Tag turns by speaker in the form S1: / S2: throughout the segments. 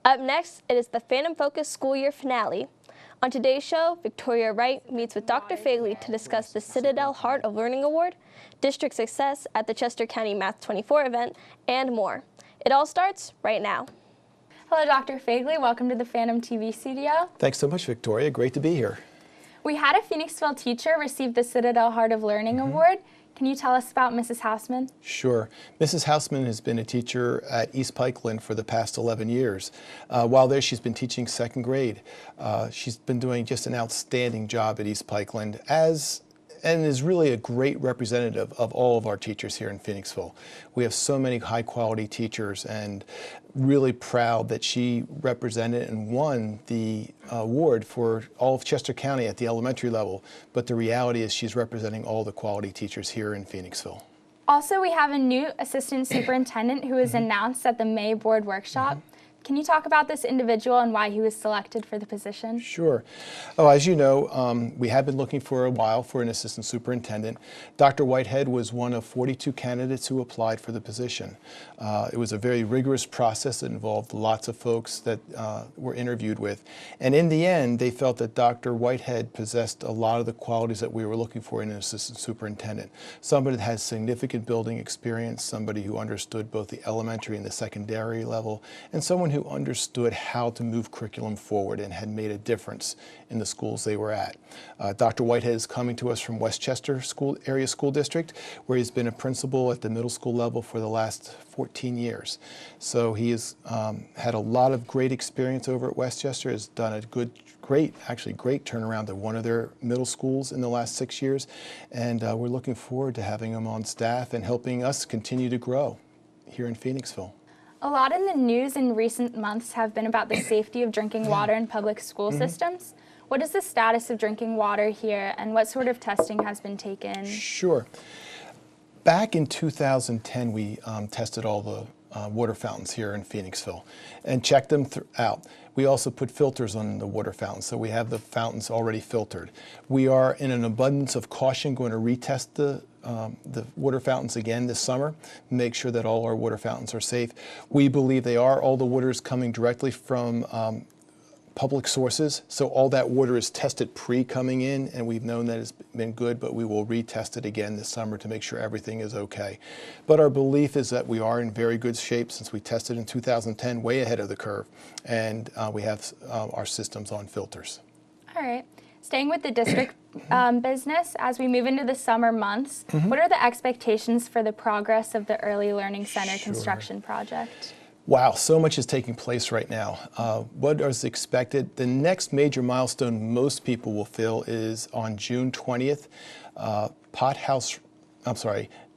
S1: Up next, it is the Phantom Focus school year finale. On today's show, Victoria Wright meets with Dr. Fegley to discuss the Citadel Heart of Learning Award, district success at the Chester County Math 24 event, and more. It all starts right now.
S2: Hello, Dr. Fegley. Welcome to the Phantom TV studio.
S3: Thanks so much, Victoria. Great to be here.
S2: We had a Phoenixville teacher receive the Citadel Heart of Learning Award. Can you tell us about Mrs. Hausman?
S3: Sure. Mrs. Hausman has been a teacher at East Pikeland for the past 11 years. While there, she's been teaching second grade. She's been doing just an outstanding job at East Pikeland and is really a great representative of all of our teachers here in Phoenixville. We have so many high-quality teachers, and really proud that she represented and won the award for all of Chester County at the elementary level. But the reality is she's representing all the quality teachers here in Phoenixville.
S2: Also, we have a new assistant superintendent who was announced at the May board workshop. Can you talk about this individual and why he was selected for the position?
S3: Sure. Oh, as you know, we have been looking for a while for an assistant superintendent. Dr. Whitehead was one of 42 candidates who applied for the position. It was a very rigorous process that involved lots of folks that were interviewed with. And in the end, they felt that Dr. Whitehead possessed a lot of the qualities that we were looking for in an assistant superintendent. Somebody that has significant building experience, somebody who understood both the elementary and the secondary level, and someone who understood how to move curriculum forward and had made a difference in the schools they were at. Dr. Whitehead is coming to us from Westchester Area School District, where he's been a principal at the middle school level for the last 14 years. So he has had a lot of great experience over at Westchester, has done a great turnaround of one of their middle schools in the last 6 years, and we're looking forward to having him on staff and helping us continue to grow here in Phoenixville.
S2: A lot in the news in recent months have been about the safety of drinking water in public school systems. What is the status of drinking water here, and what sort of testing has been taken?
S3: Sure. Back in 2010, we tested all the water fountains here in Phoenixville and checked them out. We also put filters on the water fountains, so we have the fountains already filtered. We are, in an abundance of caution, going to retest the water fountains again this summer, make sure that all our water fountains are safe. We believe they are. All the water is coming directly from public sources, so all that water is tested pre-coming in, and we've known that it's been good, but we will retest it again this summer to make sure everything is okay. But our belief is that we are in very good shape since we tested in 2010, way ahead of the curve, and we have our systems on filters.
S2: All right. Staying with the district business, as we move into the summer months, what are the expectations for the progress of the Early Learning Center construction project?
S3: Wow, so much is taking place right now. What is expected? The next major milestone most people will feel is on June 20th.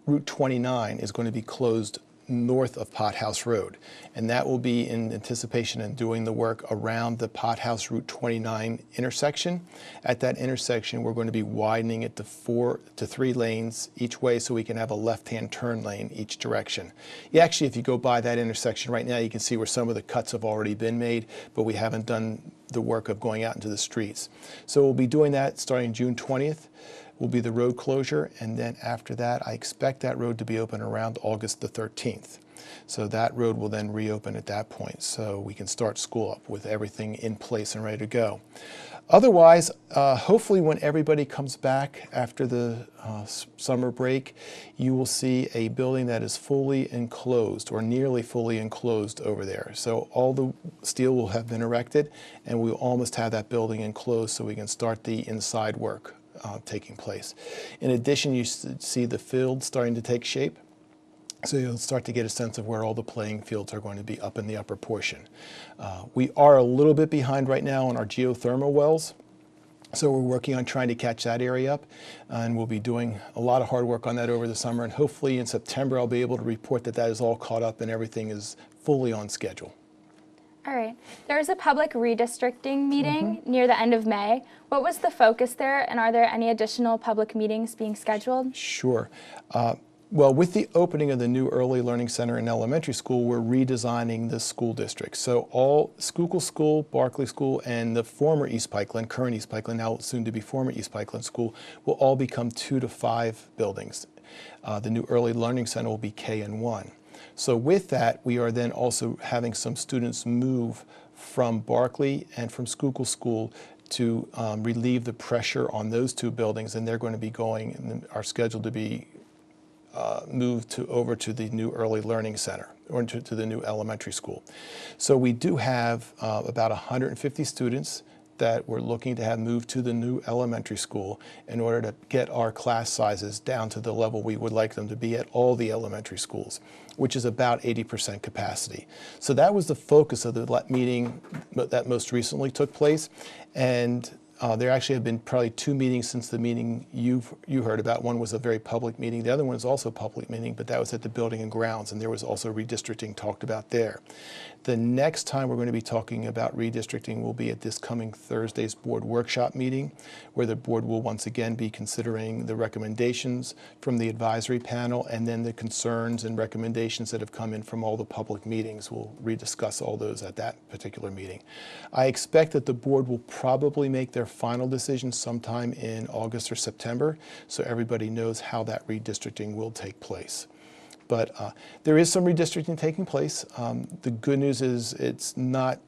S3: Route 29 is going to be closed north of Pothouse Road, and that will be in anticipation and doing the work around the Pothouse Route 29 intersection. At that intersection, we're going to be widening it to 4 to 3 lanes each way, so we can have a left-hand turn lane each direction. Actually, if you go by that intersection right now, you can see where some of the cuts have already been made, but we haven't done the work of going out into the streets. So we'll be doing that starting June 20th. Will be the road closure, and then after that, I expect that road to be open around August the 13th. So that road will then reopen at that point, so we can start school up with everything in place and ready to go. Otherwise, hopefully when everybody comes back after the summer break, you will see a building that is fully enclosed or nearly fully enclosed over there. So all the steel will have been erected, and we'll almost have that building enclosed so we can start the inside work taking place. In addition, you see the field starting to take shape, so you'll start to get a sense of where all the playing fields are going to be up in the upper portion. We are a little bit behind right now on our geothermal wells, so we're working on trying to catch that area up, and we'll be doing a lot of hard work on that over the summer, and hopefully in September I'll be able to report that that is all caught up and everything is fully on schedule.
S2: All right. There's a public redistricting meeting near the end of May. What was the focus there, and are there any additional public meetings being scheduled?
S3: Sure. Well, with the opening of the new Early Learning Center in elementary school, we're redesigning the school district. So all Schuylkill School, Barclay School, and the former East Pikeland, current East Pikeland, now soon to be former East Pikeland School, will all become 2 to 5 buildings. The new Early Learning Center will be K and 1. So with that, we are then also having some students move from Barclay and from Schuylkill School to relieve the pressure on those two buildings, and they're going to be going and are scheduled to be moved over to the new Early Learning Center, or to the new elementary school. So we do have about 150 students that we're looking to have moved to the new elementary school in order to get our class sizes down to the level we would like them to be at all the elementary schools, which is about 80% capacity. So that was the focus of the meeting that most recently took place. And there actually have been probably 2 meetings since the meeting you heard about. One was a very public meeting. The other one is also a public meeting, but that was at the Building and Grounds, and there was also redistricting talked about there. The next time we're going to be talking about redistricting will be at this coming Thursday's board workshop meeting, where the board will once again be considering the recommendations from the advisory panel and then the concerns and recommendations that have come in from all the public meetings. We'll rediscuss all those at that particular meeting. I expect that the board will probably make their final decision sometime in August or September, so everybody knows how that redistricting will take place. But there is some redistricting taking place. The good news is it's not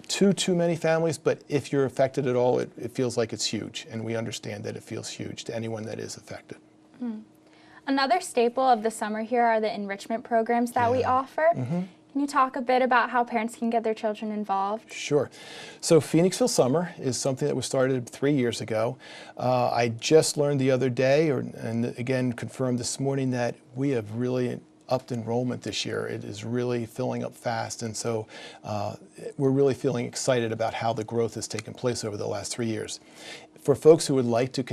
S3: too many families, but if you're affected at all, it feels like it's huge, and we understand that it feels huge to anyone that is affected.
S2: Another staple of the summer here are the enrichment programs that we offer. Can you talk a bit about how parents can get their children involved?
S3: Sure. So Phoenixville Summer is something that was started 3 years ago. I just learned the other day, and again confirmed this morning, that we have really upped enrollment this year. It is really filling up fast, and so we're really feeling excited about how the growth has taken place over the last 3 years. For folks who would like to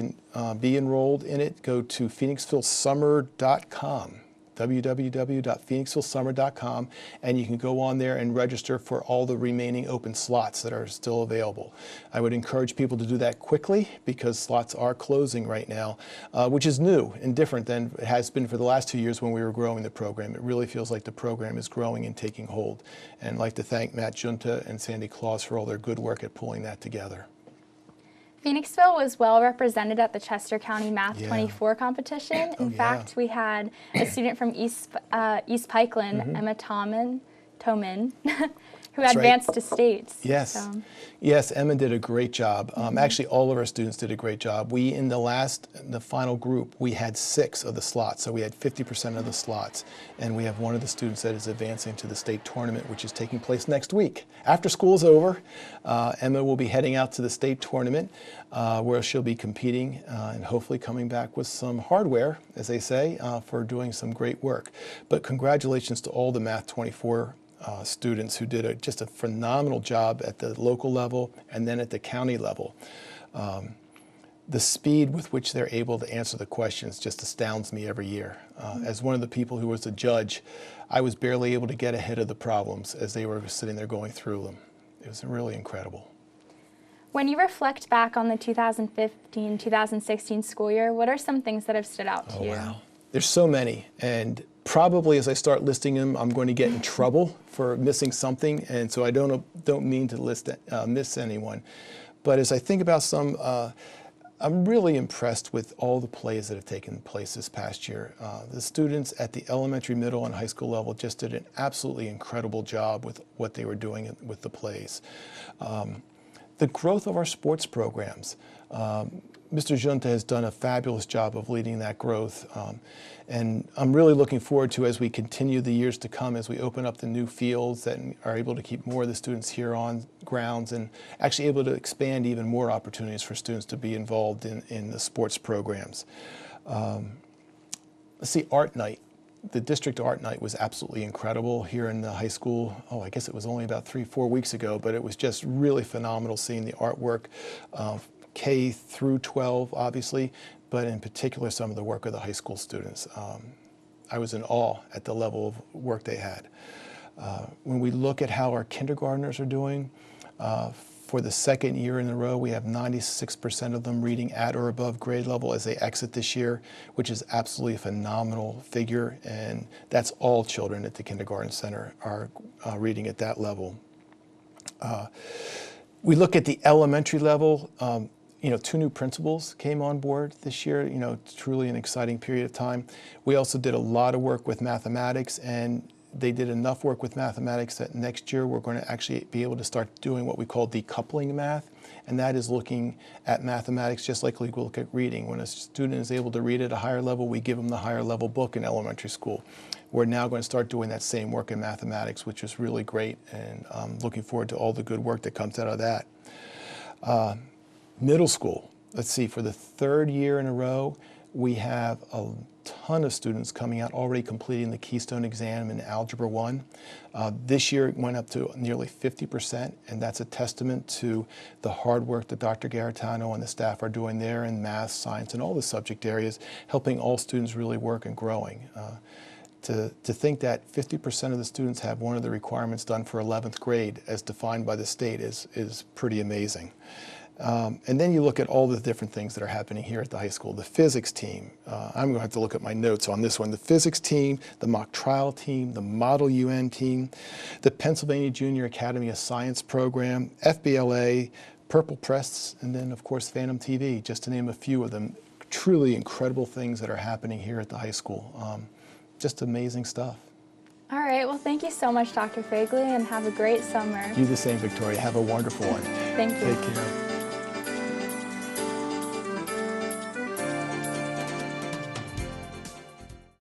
S3: be enrolled in it, go to phoenixvillesummer.com. www.phoenixvillesummer.com, and you can go on there and register for all the remaining open slots that are still available. I would encourage people to do that quickly because slots are closing right now, which is new and different than it has been for the last 2 years when we were growing the program. It really feels like the program is growing and taking hold. And I'd like to thank Matt Junta and Sandy Claus for all their good work at pulling that together.
S2: Phoenixville was well represented at the Chester County Math 24 competition. In fact, we had a student from East Pikeland, Emma Toman, who advanced to states.
S3: Yes,
S2: so.
S3: Yes, Emma did a great job. Actually, all of our students did a great job. We, in the final group, we had 6 of the slots, so we had 50% of the slots. And we have one of the students that is advancing to the state tournament, which is taking place next week. After school is over, Emma will be heading out to the state tournament, where she'll be competing and hopefully coming back with some hardware, as they say, for doing some great work. But congratulations to all the Math 24 students who did just a phenomenal job at the local level and then at the county level. The speed with which they're able to answer the questions just astounds me every year. As one of the people who was a judge, I was barely able to get ahead of the problems as they were sitting there going through them. It was really incredible.
S2: When you reflect back on the 2015-2016 school year, what are some things that have stood out to you?
S3: Wow. There's so many, and probably as I start listing them, I'm going to get in trouble for missing something, and so I don't mean to miss anyone. But as I think about some, I'm really impressed with all the plays that have taken place this past year. The students at the elementary, middle, and high school level just did an absolutely incredible job with what they were doing with the plays. The growth of our sports programs. Mr. Junta has done a fabulous job of leading that growth, and I'm really looking forward to, as we continue the years to come, as we open up the new fields that are able to keep more of the students here on grounds and actually able to expand even more opportunities for students to be involved in the sports programs. Let's see, Art Night. The district art night was absolutely incredible here in the high school. Oh, I guess it was only about 3-4 weeks ago, but it was just really phenomenal seeing the artwork of K through 12, obviously, but in particular some of the work of the high school students. I was in awe at the level of work they had. When we look at how our kindergartners are doing, for the second year in a row, we have 96% of them reading at or above grade level as they exit this year, which is absolutely a phenomenal figure, and that's all children at the kindergarten center are reading at that level. We look at the elementary level. 2 new principals came on board this year, truly an exciting period of time. We also did a lot of work with mathematics, and they did enough work with mathematics that next year we're going to actually be able to start doing what we call decoupling math, and that is looking at mathematics just like we look at reading. When a student is able to read at a higher level, we give them the higher level book in elementary school. We're now going to start doing that same work in mathematics, which is really great, and I'm looking forward to all the good work that comes out of that. Middle school, let's see, for the 3rd year in a row, we have a ton of students coming out already completing the Keystone exam in Algebra 1. This year it went up to nearly 50%, and that's a testament to the hard work that Dr. Garitano and the staff are doing there in math, science, and all the subject areas, helping all students really work and growing. To think that 50% of the students have one of the requirements done for 11th grade as defined by the state is pretty amazing. And then you look at all the different things that are happening here at the high school. The physics team, I'm going to have to look at my notes on this one. The physics team, the mock trial team, the Model UN team, the Pennsylvania Junior Academy of Science program, FBLA, Purple Press, and then of course Phantom TV, just to name a few of them. Truly incredible things that are happening here at the high school. Just amazing stuff.
S2: All right, well, thank you so much, Dr. Fegley, and have a great summer.
S3: You the same, Victoria. Have a wonderful one.
S2: Thank you.
S3: Take care.